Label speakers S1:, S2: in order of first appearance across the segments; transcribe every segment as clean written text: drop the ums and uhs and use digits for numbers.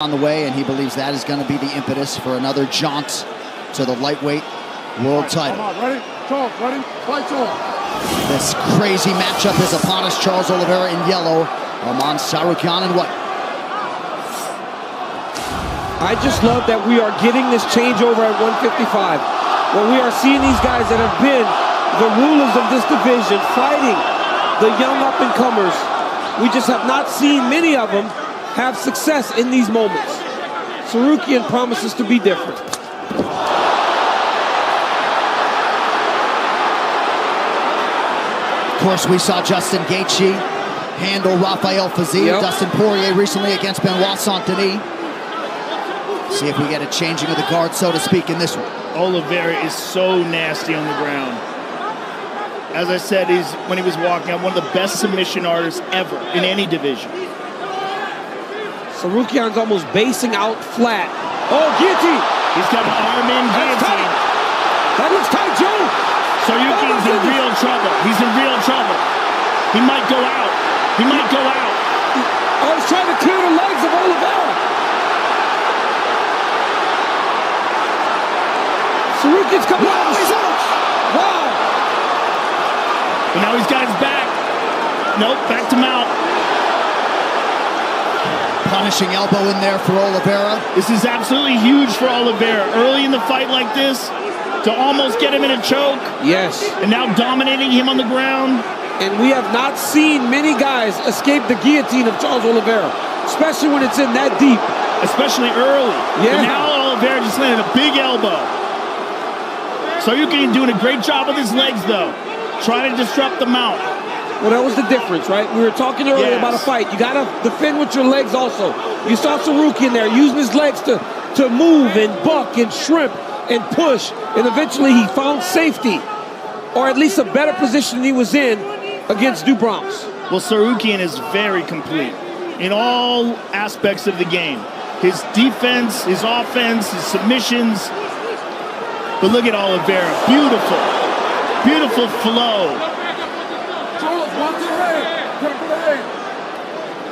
S1: on the way, and he believes that is going to be the impetus for another jaunt to the lightweight world title.
S2: Come on, ready? Talk, ready? Fight on.
S1: This crazy matchup is upon us. Charles Oliveira in yellow, Arman in white.
S3: I just love that we are getting this changeover at 155. Where we are seeing these guys that have been the rulers of this division fighting the young up-and-comers. We just have not seen many of them have success in these moments. Tsarukyan promises to be different.
S1: Of course, we saw Justin Gaethje handle Rafael Fiziev, Dustin Poirier recently against Benoit Saint-Denis. See if we get a changing of the guard, so to speak, in this one.
S4: Oliveira is so nasty on the ground. As I said, when he was walking out, one of the best submission artists ever in any division.
S3: Tsarukyan's almost basing out flat. Oh, guillotine!
S4: He's got an Arman guillotine.
S3: That looks tight, Joe!
S4: Tsarukyan's in real trouble. He's in real trouble. He might go out. He might go out.
S3: I was trying to clear the legs of Oliveira. Tsarukyan's coming out. He's out. Wow.
S4: But now he's got his back. Nope, back to mount.
S1: Punishing elbow in there for Oliveira.
S4: This is absolutely huge for Oliveira. Early in the fight like this, to almost get him in a choke.
S3: Yes.
S4: And now dominating him on the ground.
S3: And we have not seen many guys escape the guillotine of Charles Oliveira, especially when it's in that deep.
S4: Especially early.
S3: Yeah.
S4: But now Oliveira just landed a big elbow. Tsarukyan doing a great job with his legs, though. Trying to disrupt the mount.
S3: Well, that was the difference, right? We were talking earlier about a fight. You got to defend with your legs also. You saw Tsarukyan there using his legs to move and buck and shrimp and push. And eventually he found safety, or at least a better position he was in against Dubrams.
S4: Well, Tsarukyan is very complete in all aspects of the game. His defense, his offense, his submissions. But look at Oliveira. Beautiful. Beautiful flow.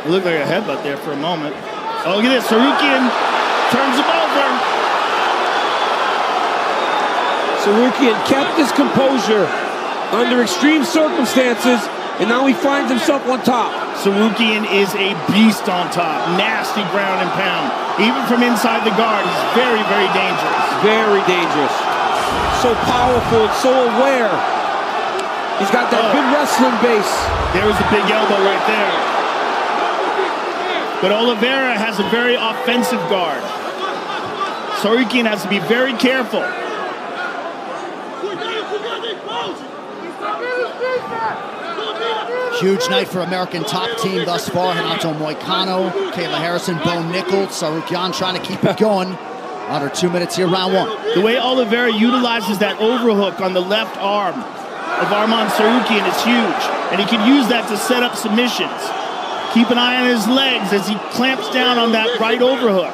S4: It looked like a headbutt there for a moment. Oh, look at this. Tsarukyan turns him over.
S3: Tsarukyan kept his composure under extreme circumstances, and now he finds himself on top.
S4: Tsarukyan is a beast on top. Nasty ground and pound. Even from inside the guard, he's very, very dangerous.
S3: Very dangerous. So powerful and so aware. He's got that good wrestling base.
S4: There was a big elbow right there. But Oliveira has a very offensive guard. Tsarukyan has to be very careful.
S1: Huge night for American top team thus far. Renato Moicano, Kayla Harrison, Bo Nichols, Tsarukyan trying to keep it going. Under 2 minutes here, round one.
S4: The way Oliveira utilizes that overhook on the left arm of Arman Tsarukyan is huge. And he can use that to set up submissions. Keep an eye on his legs as he clamps down on that right overhook.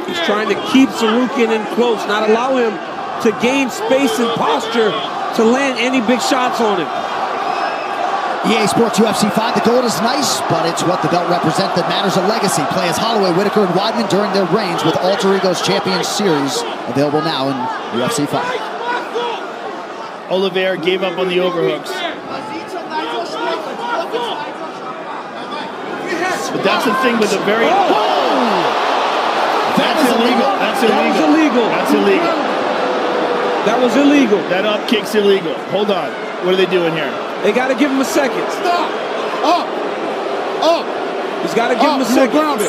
S3: He's trying to keep Tsarukyan in close, not allow him to gain space and posture to land any big shots on him.
S1: EA Sports UFC 5, the gold is nice, but it's what the belt represents that matters. A legacy. Play as Holloway, Whitaker, and Weidman during their reigns with Alter Ego's Champions Series, available now in UFC 5.
S4: Oliveira gave up on the overhooks. But that's the thing with a very... That's illegal. That's illegal. That's illegal.
S3: That was illegal.
S4: That up kick's illegal. Hold on. What are they doing here?
S3: They got to give him a second.
S2: Stop. Up. Up.
S3: He's got to give him a second.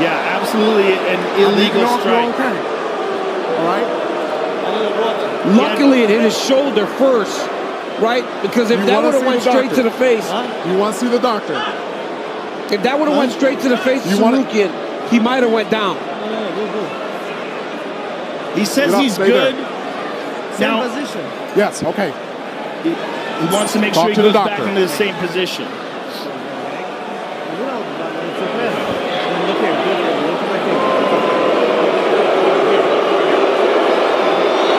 S4: Yeah, absolutely an illegal strike.
S2: Okay. All right.
S3: Luckily, it hit his shoulder first, right? Because if that would have went straight to the face,
S2: you want to see the doctor?
S3: If that would have went straight to the face of Tsarukyan, he might have went down.
S4: He says he's good. Now,
S2: position. Yes. Okay.
S4: He wants to make sure he goes back into the same position.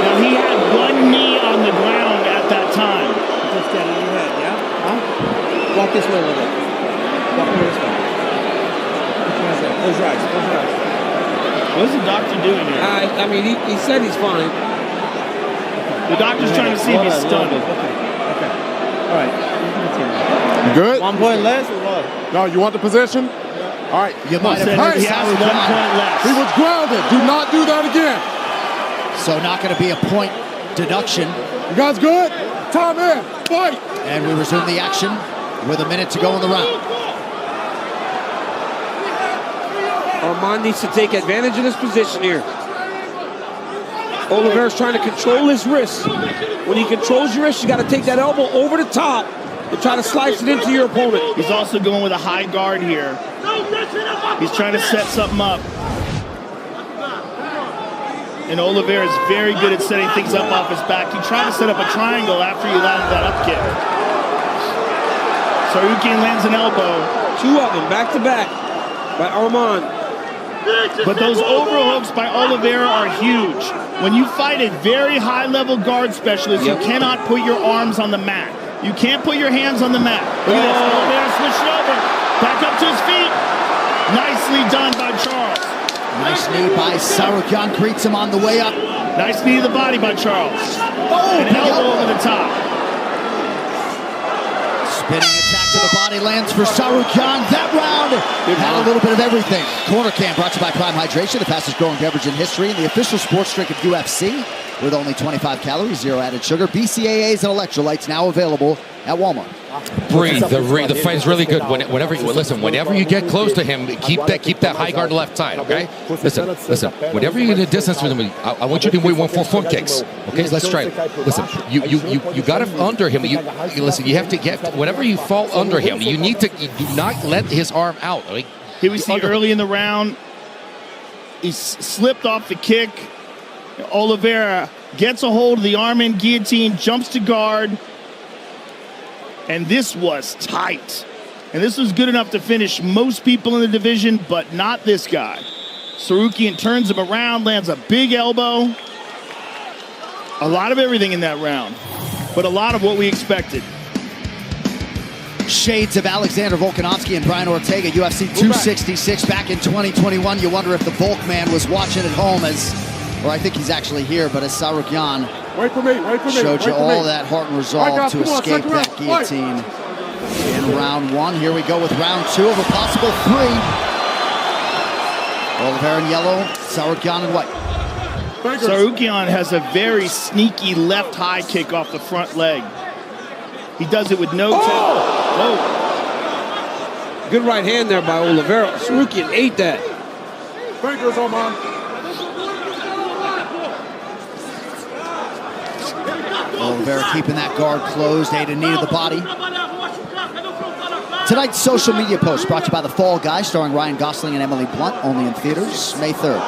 S4: Now he had one knee on the ground that time.
S3: Just get in your head, yeah? Huh? Walk this way a little bit. Walk over this way. Close your eyes. Close your eyes.
S4: What's the doctor doing here?
S3: I mean, he said he's fine.
S4: The doctor's trying to see if he's stunned.
S3: Okay. All right.
S2: You good?
S5: 1 point less or what?
S2: No, you want the position? All right.
S1: You might have
S4: Said
S1: heard
S4: he has 1
S1: Sauerkraut.
S4: point less.
S2: He was grounded. Do not do that again.
S1: So not going to be a point deduction.
S2: You guys good? Time in. Fight.
S1: And we resume the action with a minute to go in the round.
S3: Arman needs to take advantage of this position here. Oliveira's trying to control his wrist. When he controls your wrist, you got to take that elbow over the top and try to slice it into your opponent.
S4: He's also going with a high guard here. He's trying to set something up. And Oliveira is very good at setting things up off his back. He tried to set up a triangle after he landed that up kick. Tsarukyan lands an elbow.
S3: Two of them, back to back, by Arman.
S4: But those overhooks by Oliveira are huge. When you fight a very high-level guard specialist, you cannot put your arms on the mat. You can't put your hands on the mat. Look at this. Oliveira switched over. Back up to his feet. Nicely done by Charles.
S1: Nice knee by Tsarukyan, greets him on the way up.
S4: Nice knee to the body by Charles.
S1: Oh,
S4: And an elbow over the top.
S1: Spinning attack to the body lands for Tsarukyan. That round had a little bit of everything. Corner Cam brought to you by Prime Hydration, the fastest growing beverage in history and the official sports drink of UFC with only 25 calories, 0 added sugar, BCAAs, and electrolytes now available at Walmart.
S6: Breathe. The fight is really good. Whenever you get close to him, keep that high guard left side. Okay. Listen. Whenever you get a distance with him, I want you to do 1 for front kicks. Okay. Let's try it. Listen. You got him under him. You listen. You have to get whenever you fall under him. You do not let his arm out. I mean,
S4: Here we see early in the round, he slipped off the kick. Oliveira gets a hold of the Arman guillotine, jumps to guard. And this was tight. And this was good enough to finish most people in the division, but not this guy. Tsarukyan turns him around, lands a big elbow. A lot of everything in that round, but a lot of what we expected.
S1: Shades of Alexander Volkanovski and Brian Ortega, UFC 266 back in 2021. You wonder if the Volk man was watching at home or I think he's actually here, but as Tsarukyan showed you all that heart and resolve to escape that guillotine in round 1. Here we go with round 2 of a possible 3. Oliveira in yellow, Tsarukyan in white.
S4: Tsarukyan has a very sneaky left high kick off the front leg. He does it with no tell. Oh.
S3: Good right hand there by Oliveira. Tsarukyan ate that.
S2: Fingers, Arman.
S1: Oliveira keeping that guard closed, ate a knee to the body. Tonight's social media post brought to you by The Fall Guy, starring Ryan Gosling and Emily Blunt, only in theaters May 3rd.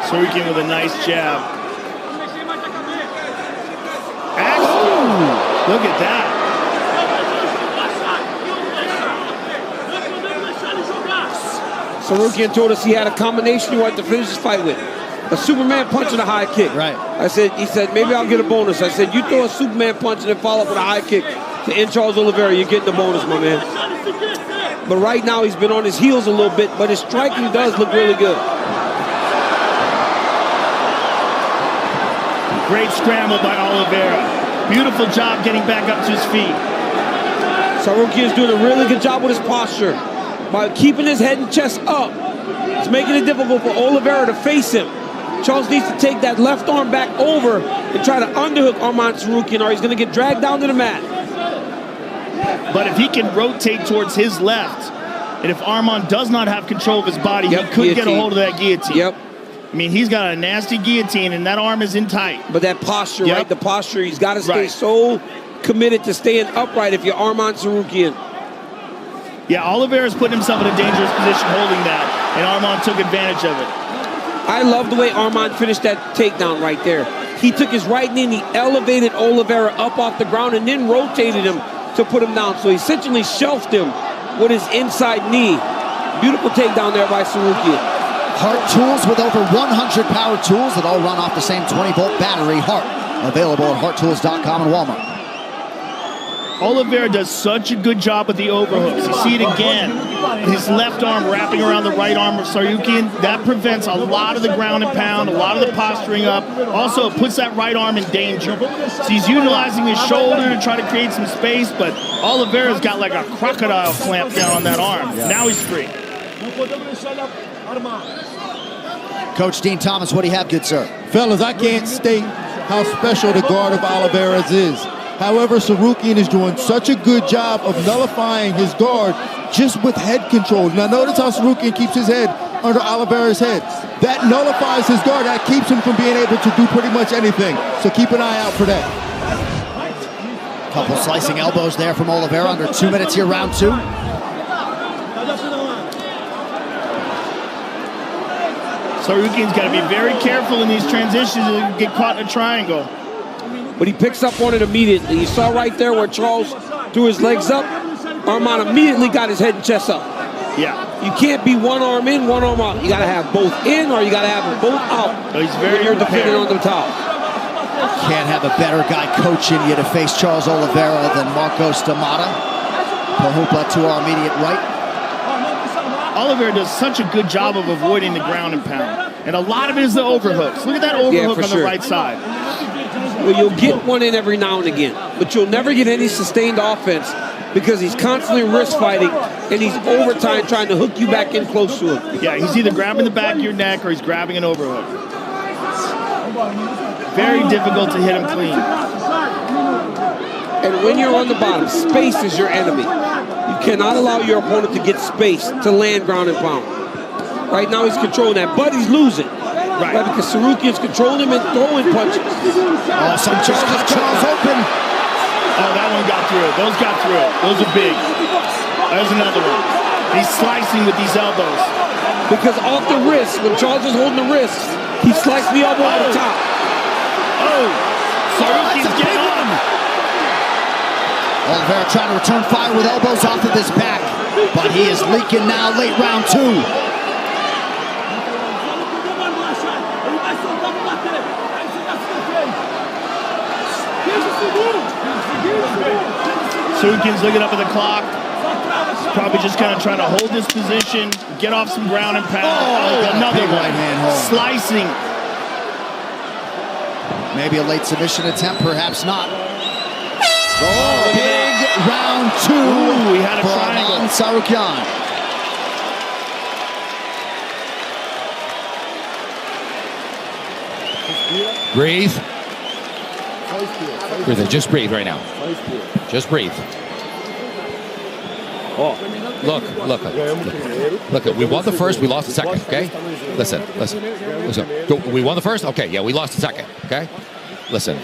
S4: Tsarukyan with a nice jab. Look at that.
S3: Tsarukyan told us he had a combination he wanted to finish his fight with. A Superman punch and a high kick.
S1: Right.
S3: He said, maybe I'll get a bonus. I said, you throw a Superman punch and then follow up with a high kick to end Charles Oliveira, you're getting the bonus, my man. But right now, he's been on his heels a little bit, but his striking does look really good.
S4: Great scramble by Oliveira. Beautiful job getting back up to his feet.
S3: Tsarukyan's doing a really good job with his posture. By keeping his head and chest up, it's making it difficult for Oliveira to face him. Charles needs to take that left arm back over and try to underhook Arman Tsarukyan, or he's going to get dragged down to the mat.
S4: But if he can rotate towards his left, and if Arman does not have control of his body, he could get a hold of that guillotine.
S3: Yep.
S4: I mean, he's got a nasty guillotine, and that arm is in tight.
S3: But that posture, right? The posture, he's got to stay so committed to staying upright if you're Arman Tsarukyan.
S4: Yeah, Oliveira's putting himself in a dangerous position holding that, and Arman took advantage of it.
S3: I love the way Arman finished that takedown right there. He took his right knee and he elevated Oliveira up off the ground and then rotated him to put him down. So he essentially shelved him with his inside knee. Beautiful takedown there by Tsarukyan.
S1: Hart Tools with over 100 power tools that all run off the same 20-volt battery. Hart, Available at hearttools.com and Walmart.
S4: Oliveira does such a good job with the overhooks. You see it again. His left arm wrapping around the right arm of Tsarukyan. That prevents a lot of the ground and pound, a lot of the posturing up. Also, it puts that right arm in danger. So he's utilizing his shoulder to try to create some space, but Oliveira's got like a crocodile clamp down on that arm. Yeah. Now he's free.
S1: Coach Dean Thomas, what do you have, good sir?
S5: Fellas, I can't state how special the guard of Oliveira's is. However, Tsarukyan is doing such a good job of nullifying his guard just with head control. Now notice how Tsarukyan keeps his head under Oliveira's head. That nullifies his guard. That keeps him from being able to do pretty much anything. So keep an eye out for that.
S1: Couple slicing elbows there from Oliveira. Under 2 minutes here, round 2.
S4: Tsarukyan's got to be very careful in these transitions to get caught in a triangle.
S3: But he picks up on it immediately. You saw right there where Charles threw his legs up. Arman immediately got his head and chest up.
S4: Yeah.
S3: You can't be one arm in, one arm out. You got to have both in, or you got to have them both out.
S4: So he's very
S3: you're defending on the top.
S1: Can't have a better guy coaching you to face Charles Oliveira than Marcos D'Amata. Pahupa to our immediate right.
S4: Oliveira does such a good job of avoiding the ground and pound. And a lot of it is the overhooks. Look at that overhook on the right side.
S3: Well, you'll get one in every now and again, but you'll never get any sustained offense because he's constantly wrist fighting and he's overtime trying to hook you back in close to him.
S4: Yeah, he's either grabbing the back of your neck or he's grabbing an overhook. Very difficult to hit him clean.
S3: And when you're on the bottom, space is your enemy. You cannot allow your opponent to get space to land ground and pound. Right now he's controlling that, but he's losing. Right, because Tsarukyan's controlling him and throwing punches.
S1: Oh, Sanchez got Charles open.
S4: Oh, that one got through. Those got through. Those are big. There's another one. He's slicing with these elbows.
S3: Because off the wrist, when Charles is holding the wrist, he sliced the elbow on the top.
S4: Oh, Tsarukyan's getting on.
S1: Oliveira trying to return fire with elbows off of his back, but he is leaking now late round 2.
S4: Tsarukyan's looking up at the clock. He's probably just kind of trying to hold this position, get off some ground and pound. Oh, another
S1: right hand hold.
S4: Slicing.
S1: Maybe a late submission attempt, perhaps not. Oh, big round 2.
S4: Ooh, he had a
S1: for
S4: triangle.
S1: Arman Tsarukyan.
S6: Breathe. Breathe. Just breathe right now. Just breathe. Oh, look. We won the first. We lost the second. Okay. Listen. We won the first. Okay. Yeah, we lost the second. Okay. Listen.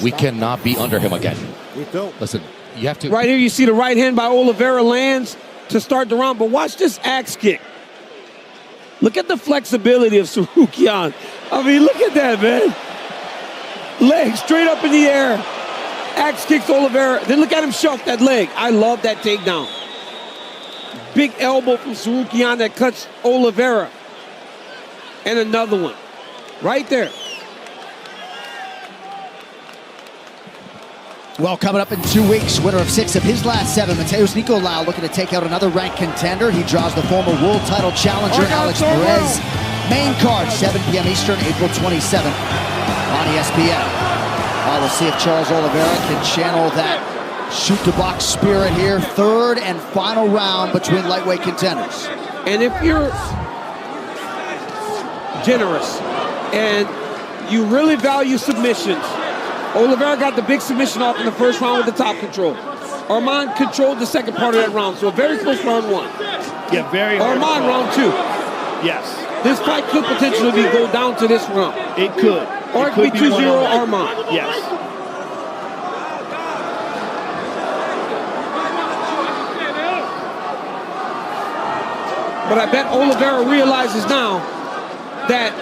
S6: We cannot be under him again. Listen. You have to.
S3: Right here, you see the right hand by Oliveira lands to start the round. But watch this axe kick. Look at the flexibility of Tsarukyan. I mean, look at that, man. Leg straight up in the air. Axe kicks Oliveira. Then look at him shove that leg. I love that takedown. Big elbow from Tsarukyan that cuts Oliveira. And another one. Right there.
S1: Well, coming up in 2 weeks, winner of 6 of his last 7, Mateus Nicolau looking to take out another ranked contender. He draws the former world title challenger, Alex Perez. Main card, 7 p.m. Eastern, April 27th on ESPN. We'll see if Charles Oliveira can channel that shoot-to-box spirit here. 3rd and final round between lightweight contenders.
S3: And if you're generous and you really value submissions, Oliveira got the big submission off in the first round with the top control. Arman controlled the second part of that round, so a very close round 1.
S4: Yeah, very hard.
S3: Arman round 2.
S4: Yes.
S3: This fight could potentially go down to this round.
S4: It could.
S3: Or it could be 2-0 Arman.
S4: Yes.
S3: But I bet Oliveira realizes now that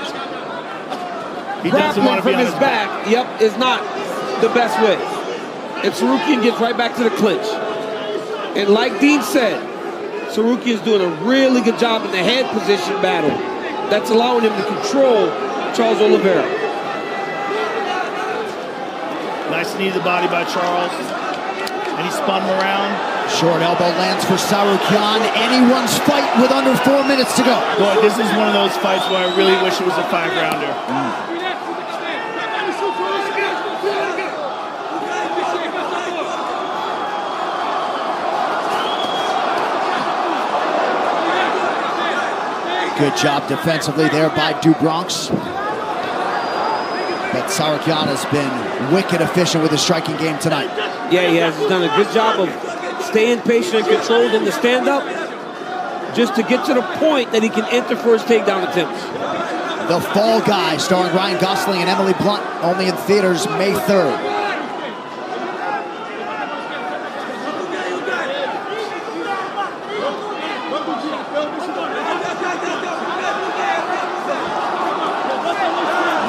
S4: he doesn't want to
S3: from his back, is not the best way. And Tsarukyan gets right back to the clinch. And like Dean said, Tsarukyan's doing a really good job in the head position battle. That's allowing him to control Charles Oliveira.
S4: Nice knee to the body by Charles. And he spun him around.
S1: Short elbow lands for Sarukyan. Anyone's fight with under 4 minutes to go.
S4: Boy, this is one of those fights where I really wish it was a 5-rounder.
S1: Good job defensively there by Dubronx. But Sarukyan has been wicked efficient with his striking game tonight.
S3: Yeah, he has. He's done a good job of staying patient and controlled in the stand-up just to get to the point that he can enter for his takedown attempts.
S1: The Fall Guy, starring Ryan Gosling and Emily Blunt, only in theaters May 3rd.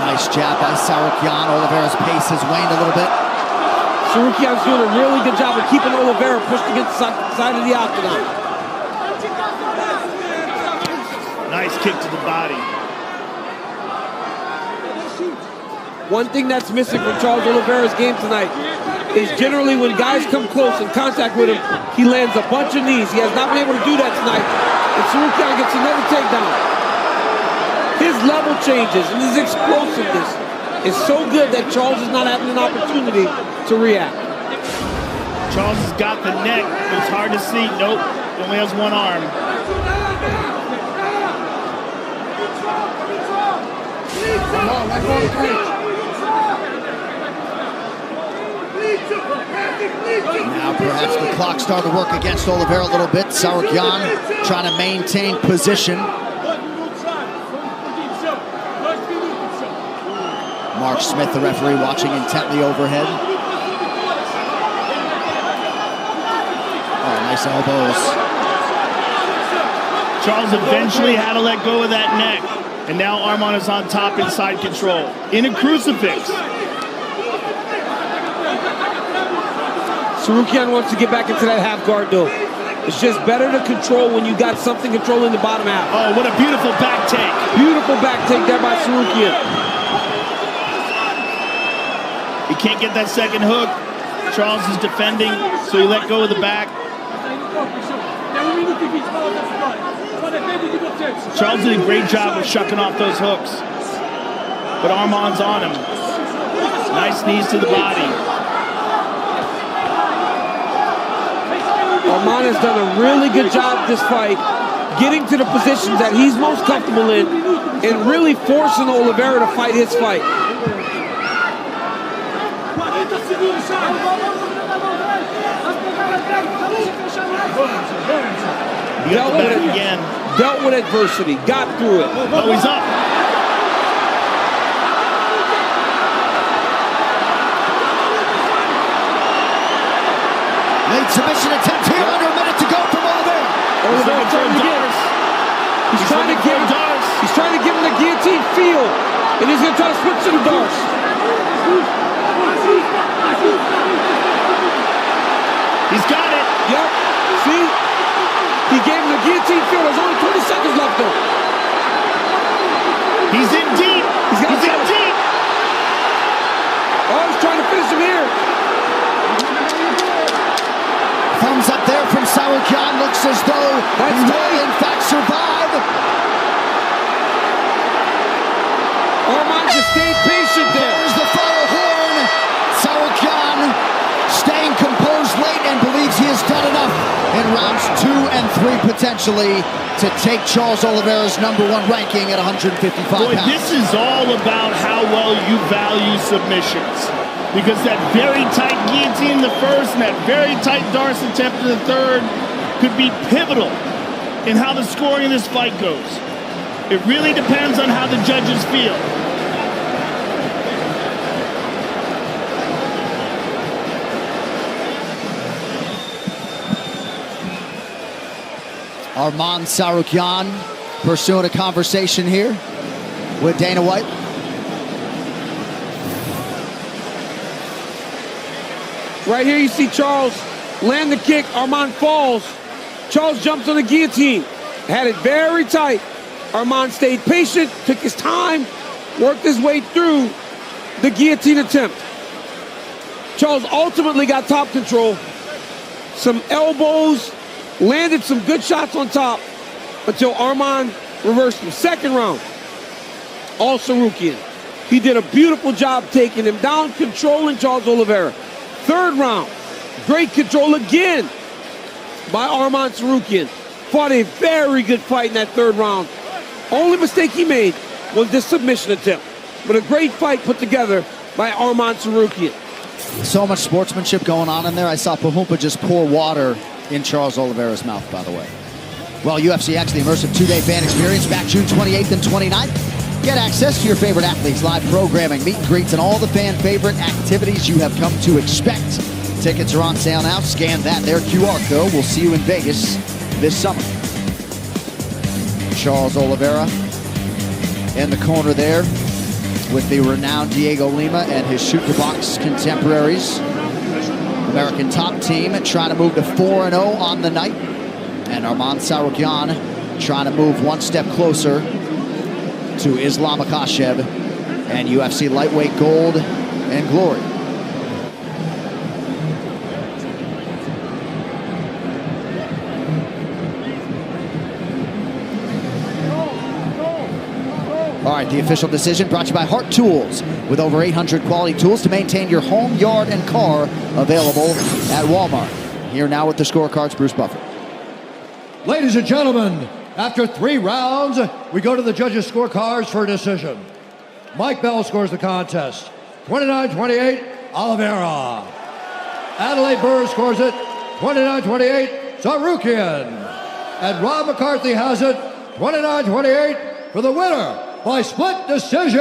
S1: Nice jab by Sarukyan. Oliveira's pace has waned a little bit.
S3: Sarukyan's doing a really good job of keeping Oliveira pushed against the side of the octagon.
S4: Nice kick to the body.
S3: One thing that's missing from Charles Oliveira's game tonight is generally when guys come close in contact with him, he lands a bunch of knees. He has not been able to do that tonight. And Sarukyan gets another takedown. His level changes and his explosiveness is so good that Charles is not having an opportunity to react.
S4: Charles has got the neck, but it's hard to see. Nope, he only has one arm.
S1: Now perhaps the clock started to work against Oliveira a little bit. Sarukyan trying to maintain position. Mark Smith, the referee, watching intently overhead. Oh, nice elbows.
S4: Charles eventually had to let go of that neck. And now Arman is on top inside control. In a crucifix.
S3: Sarukyan wants to get back into that half guard though. It's just better to control when you got something controlling the bottom half.
S4: Oh, what a beautiful back take.
S3: Beautiful back take there by Sarukyan.
S4: He can't get that second hook. Charles is defending, so he let go of the back. Charles did a great job of shucking off those hooks. But Arman's on him. Nice knees to the body.
S3: Arman has done a really good job this fight, getting to the positions that he's most comfortable in and really forcing Oliveira to fight his fight. Dealt with adversity, got through it.
S4: Oh, he's up.
S1: Late submission attempt here, under a minute to go from Oliveira.
S3: Oliveira trying to get us. He's trying to give him the guillotine feel, and he's going to try to switch to the darts.
S4: He's got it.
S3: Yep. See? He gave him the guillotine feel. There's only 20 seconds left though.
S4: He's in deep. He's in deep.
S3: Oh, he's trying to finish him here.
S1: Thumbs up there from Sarukyan. Looks as though he may in fact survive.
S3: Arman just stayed patient there.
S1: There's the final horn. Sarukyan staying composed late and believes he has done enough in rounds 2 and 3 potentially to take Charles Oliveira's #1 ranking at 155
S4: Boy,
S1: pounds.
S4: this is all about how well you value submissions. Because that very tight guillotine in the first and that very tight darce attempt in the third could be pivotal in how the scoring of this fight goes. It really depends on how the judges feel.
S1: Arman Sarukyan pursuing a conversation here with Dana White.
S3: Right here you see Charles land the kick. Arman falls. Charles jumps on the guillotine. Had it very tight. Arman stayed patient, took his time, worked his way through the guillotine attempt. Charles ultimately got top control. Some elbows, landed some good shots on top until Arman reversed him. Second round, all Sarukian. He did a beautiful job taking him down, controlling Charles Oliveira. Third round, great control again by Arman Sarukian. Fought a very good fight in that third round. Only mistake he made was this submission attempt. But a great fight put together by Arman Sarukian.
S1: So much sportsmanship going on in there. I saw Pahumpa just pour water in Charles Oliveira's mouth, by the way. Well, UFC X, the immersive two-day fan experience, back June 28th and 29th. Get access to your favorite athletes, live programming, meet and greets, and all the fan favorite activities you have come to expect. Tickets are on sale now. Scan that, their QR code. We'll see you in Vegas this summer. Charles Oliveira in the corner there with the renowned Diego Lima and his shoot-the-box contemporaries. American top team trying to move to 4-0 on the night. And Arman Sarukian trying to move one step closer to Islam Makhachev and UFC lightweight gold and glory. All right, the official decision brought to you by Heart Tools, with over 800 quality tools to maintain your home, yard, and car, available at Walmart. Here now with the scorecards, Bruce Buffer.
S7: Ladies and gentlemen, after 3 rounds, we go to the judges' scorecards for a decision. Mike Bell scores the contest, 29-28, Oliveira. Adelaide Burr scores it, 29-28, Sarukian. And Rob McCarthy has it, 29-28, for the winner by split decision,